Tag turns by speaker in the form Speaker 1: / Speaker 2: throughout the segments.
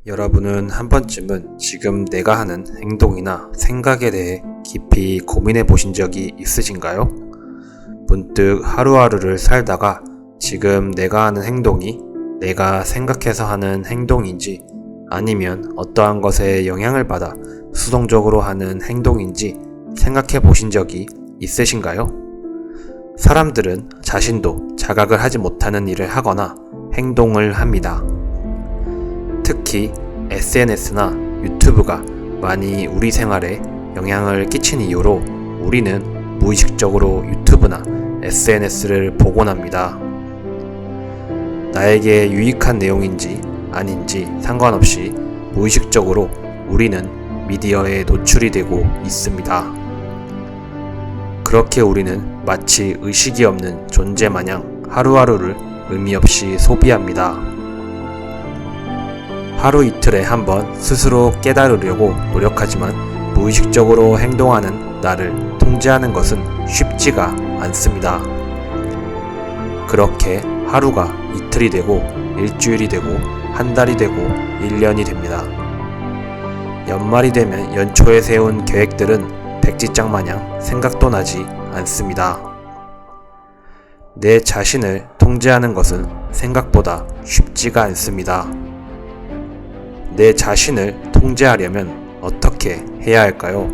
Speaker 1: 여러분은 한 번쯤은 지금 내가 하는 행동이나 생각에 대해 깊이 고민해 보신 적이 있으신가요? 문득 하루하루를 살다가 지금 내가 하는 행동이 내가 생각해서 하는 행동인지 아니면 어떠한 것에 영향을 받아 수동적으로 하는 행동인지 생각해 보신 적이 있으신가요? 사람들은 자신도 자각을 하지 못하는 일을 하거나 행동을 합니다. 특히 SNS나 유튜브가 많이 우리 생활에 영향을 끼친 이유로 우리는 무의식적으로 유튜브나 SNS를 보곤 합니다. 나에게 유익한 내용인지 아닌지 상관없이 무의식적으로 우리는 미디어에 노출이 되고 있습니다. 그렇게 우리는 마치 의식이 없는 존재 마냥 하루하루를 의미 없이 소비합니다. 하루 이틀에 한번 스스로 깨달으려고 노력하지만 무의식적으로 행동하는 나를 통제하는 것은 쉽지가 않습니다. 그렇게 하루가 이틀이 되고 일주일이 되고 한 달이 되고 1년이 됩니다. 연말이 되면 연초에 세운 계획들은 백지장 마냥 생각도 나지 않습니다. 내 자신을 통제하는 것은 생각보다 쉽지가 않습니다. 내 자신을 통제하려면 어떻게 해야 할까요?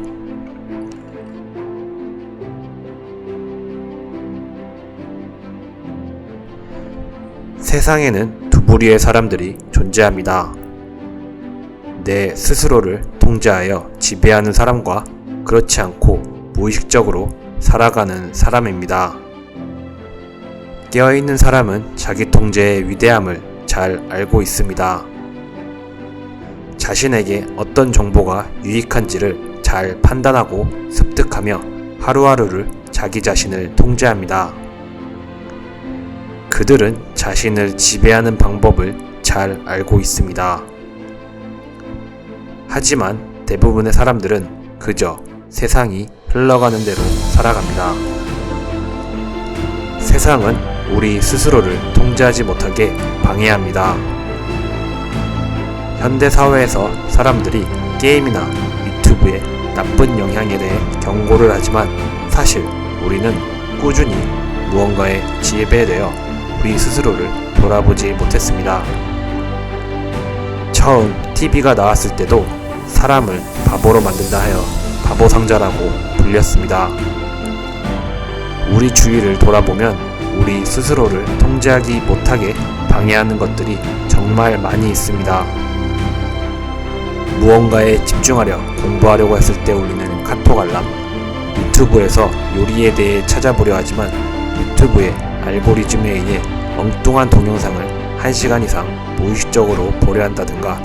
Speaker 1: 세상에는 두 부류의 사람들이 존재합니다. 내 스스로를 통제하여 지배하는 사람과 그렇지 않고 무의식적으로 살아가는 사람입니다. 깨어있는 사람은 자기 통제의 위대함을 잘 알고 있습니다. 자신에게 어떤 정보가 유익한지를 잘 판단하고 습득하며 하루하루를 자기 자신을 통제합니다. 그들은 자신을 지배하는 방법을 잘 알고 있습니다. 하지만 대부분의 사람들은 그저 세상이 흘러가는 대로 살아갑니다. 세상은 우리 스스로를 통제하지 못하게 방해합니다. 현대사회에서 사람들이 게임이나 유튜브의 나쁜 영향에 대해 경고를 하지만 사실 우리는 꾸준히 무언가에 지배되어 우리 스스로를 돌아보지 못했습니다. 처음 TV가 나왔을 때도 사람을 바보로 만든다 하여 바보상자라고 불렸습니다. 우리 주위를 돌아보면 우리 스스로를 통제하기 못하게 방해하는 것들이 정말 많이 있습니다. 무언가에 집중하려 공부하려고 했을 때 울리는 카톡 알람, 유튜브에서 요리에 대해 찾아보려 하지만 유튜브의 알고리즘에 의해 엉뚱한 동영상을 1시간 이상 무의식적으로 보려 한다든가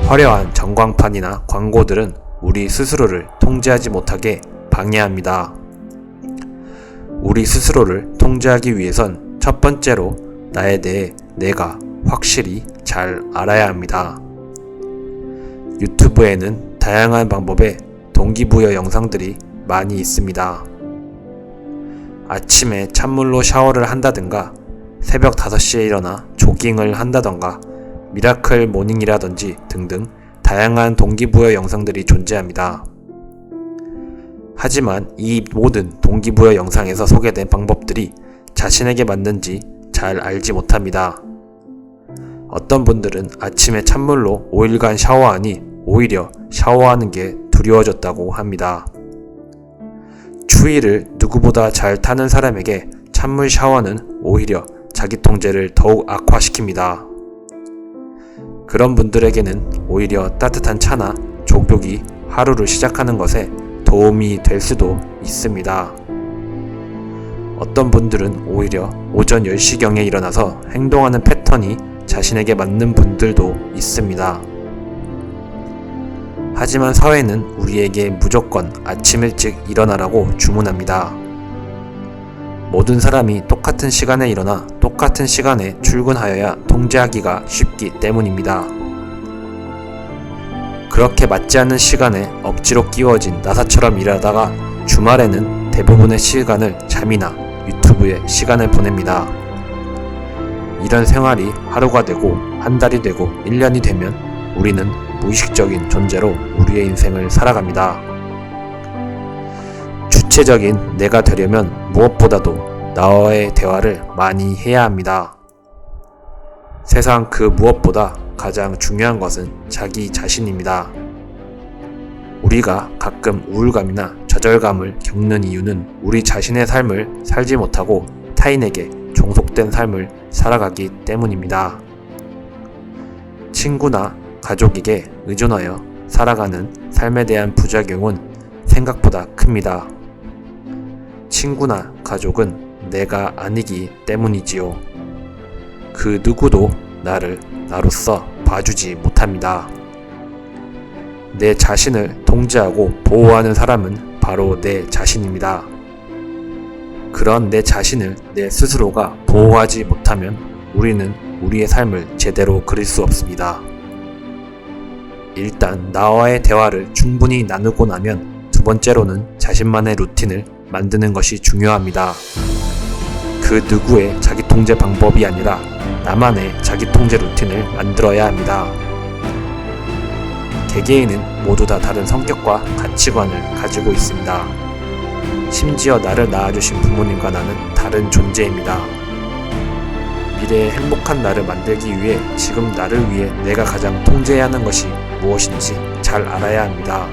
Speaker 1: 화려한 전광판이나 광고들은 우리 스스로를 통제하지 못하게 방해합니다. 우리 스스로를 통제하기 위해선 첫 번째로 나에 대해 내가 확실히 잘 알아야 합니다. 유튜브에는 다양한 방법의 동기부여 영상들이 많이 있습니다. 아침에 찬물로 샤워를 한다든가 새벽 5시에 일어나 조깅을 한다던가 미라클 모닝이라든지 등등 다양한 동기부여 영상들이 존재합니다. 하지만 이 모든 동기부여 영상에서 소개된 방법들이 자신에게 맞는지 잘 알지 못합니다. 어떤 분들은 아침에 찬물로 5일간 샤워하니 오히려 샤워하는 게 두려워졌다고 합니다. 추위를 누구보다 잘 타는 사람에게 찬물 샤워는 오히려 자기 통제를 더욱 악화시킵니다. 그런 분들에게는 오히려 따뜻한 차나 족욕이 하루를 시작하는 것에 도움이 될 수도 있습니다. 어떤 분들은 오히려 오전 10시경에 일어나서 행동하는 패턴이 자신에게 맞는 분들도 있습니다. 하지만 사회는 우리에게 무조건 아침 일찍 일어나라고 주문합니다. 모든 사람이 똑같은 시간에 일어나 똑같은 시간에 출근하여야 통제하기가 쉽기 때문입니다. 그렇게 맞지 않는 시간에 억지로 끼워진 나사처럼 일하다가 주말에는 대부분의 시간을 잠이나 유튜브에 시간을 보냅니다. 이런 생활이 하루가 되고 한 달이 되고 1년이 되면 우리는 무의식적인 존재로 우리의 인생을 살아갑니다. 주체적인 내가 되려면 무엇보다도 나와의 대화를 많이 해야 합니다. 세상 그 무엇보다 가장 중요한 것은 자기 자신입니다. 우리가 가끔 우울감이나 좌절감을 겪는 이유는 우리 자신의 삶을 살지 못하고 타인에게 종속된 삶을 살아가기 때문입니다. 친구나 가족에게 의존하여 살아가는 삶에 대한 부작용은 생각보다 큽니다. 친구나 가족은 내가 아니기 때문이지요. 그 누구도 나를 나로서 봐주지 못합니다. 내 자신을 통제하고 보호하는 사람은 바로 내 자신입니다. 그런 내 자신을 내 스스로가 보호하지 못하면 우리는 우리의 삶을 제대로 그릴 수 없습니다. 일단 나와의 대화를 충분히 나누고 나면 두 번째로는 자신만의 루틴을 만드는 것이 중요합니다. 그 누구의 자기통제 방법이 아니라 나만의 자기통제 루틴을 만들어야 합니다. 개개인은 모두 다 다른 성격과 가치관을 가지고 있습니다. 심지어 나를 낳아주신 부모님과 나는 다른 존재입니다. 미래의 행복한 나를 만들기 위해 지금 나를 위해 내가 가장 통제해야 하는 것이 무엇인지 잘 알아야 합니다.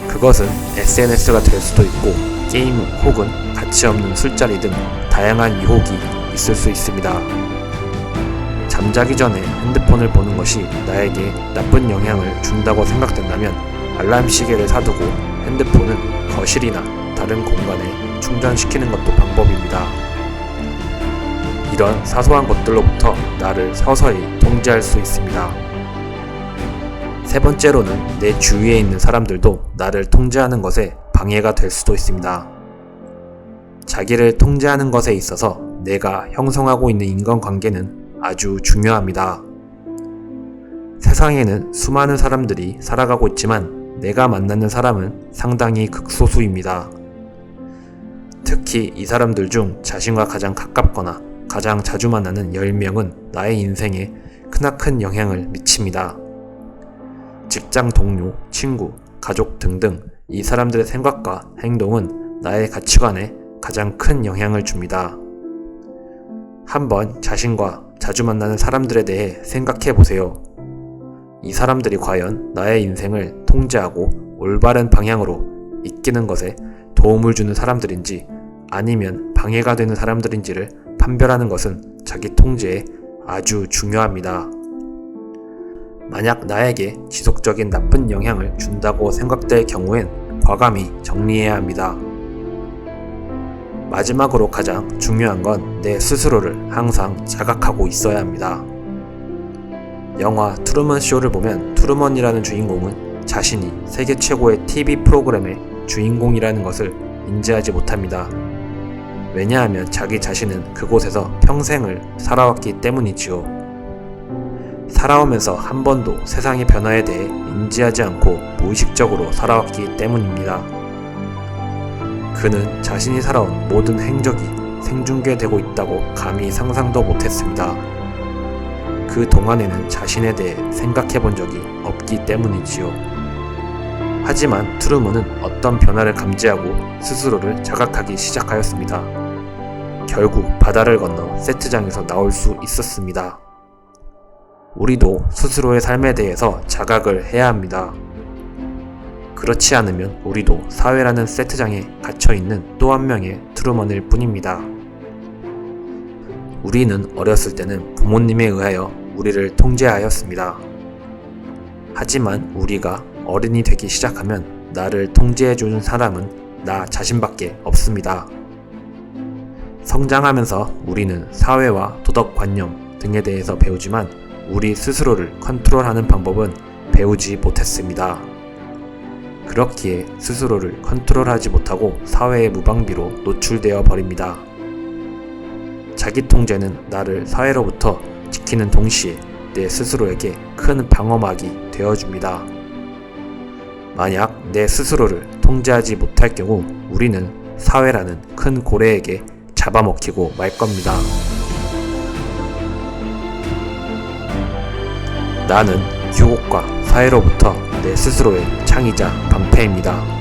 Speaker 1: 그것은 SNS가 될 수도 있고 게임 혹은 가치 없는 술자리 등 다양한 유혹이 있을 수 있습니다. 잠자기 전에 핸드폰을 보는 것이 나에게 나쁜 영향을 준다고 생각된다면 알람 시계를 사두고 핸드폰은 거실이나 다른 공간에 충전시키는 것도 방법입니다. 이런 사소한 것들로부터 나를 서서히 통제할 수 있습니다. 세 번째로는 내 주위에 있는 사람들도 나를 통제하는 것에 방해가 될 수도 있습니다. 자기를 통제하는 것에 있어서 내가 형성하고 있는 인간관계는 아주 중요합니다. 세상에는 수많은 사람들이 살아가고 있지만 내가 만나는 사람은 상당히 극소수입니다. 특히 이 사람들 중 자신과 가장 가깝거나 가장 자주 만나는 10명은 나의 인생에 크나큰 영향을 미칩니다. 직장 동료, 친구, 가족 등등 이 사람들의 생각과 행동은 나의 가치관에 가장 큰 영향을 줍니다. 한번 자신과 자주 만나는 사람들에 대해 생각해 보세요. 이 사람들이 과연 나의 인생을 통제하고 올바른 방향으로 이끄는 것에 도움을 주는 사람들인지 아니면 방해가 되는 사람들인지를 판별하는 것은 자기 통제에 아주 중요합니다. 만약 나에게 지속적인 나쁜 영향을 준다고 생각될 경우엔 과감히 정리해야 합니다. 마지막으로 가장 중요한 건 내 스스로를 항상 자각하고 있어야 합니다. 영화 트루먼 쇼를 보면 트루먼이라는 주인공은 자신이 세계 최고의 TV 프로그램의 주인공이라는 것을 인지하지 못합니다. 왜냐하면 자기 자신은 그곳에서 평생을 살아왔기 때문이지요. 살아오면서 한 번도 세상의 변화에 대해 인지하지 않고 무의식적으로 살아왔기 때문입니다. 그는 자신이 살아온 모든 행적이 생중계되고 있다고 감히 상상도 못했습니다. 그 동안에는 자신에 대해 생각해 본 적이 없기 때문이지요. 하지만 트루먼은 어떤 변화를 감지하고 스스로를 자각하기 시작하였습니다. 결국 바다를 건너 세트장에서 나올 수 있었습니다. 우리도 스스로의 삶에 대해서 자각을 해야 합니다. 그렇지 않으면 우리도 사회라는 세트장에 갇혀있는 또 한 명의 트루먼일 뿐입니다. 우리는 어렸을 때는 부모님에 의하여 우리를 통제하였습니다. 하지만 우리가 어른이 되기 시작하면 나를 통제해주는 사람은 나 자신밖에 없습니다. 성장하면서 우리는 사회와 도덕관념 등에 대해서 배우지만 우리 스스로를 컨트롤하는 방법은 배우지 못했습니다. 그렇기에 스스로를 컨트롤하지 못하고 사회의 무방비로 노출되어 버립니다. 자기 통제는 나를 사회로부터 지키는 동시에 내 스스로에게 큰 방어막이 되어줍니다. 만약 내 스스로를 통제하지 못할 경우 우리는 사회라는 큰 고래에게 잡아먹히고 말 겁니다. 나는 유혹과 사회로부터 내 스스로의 창의자 방패입니다.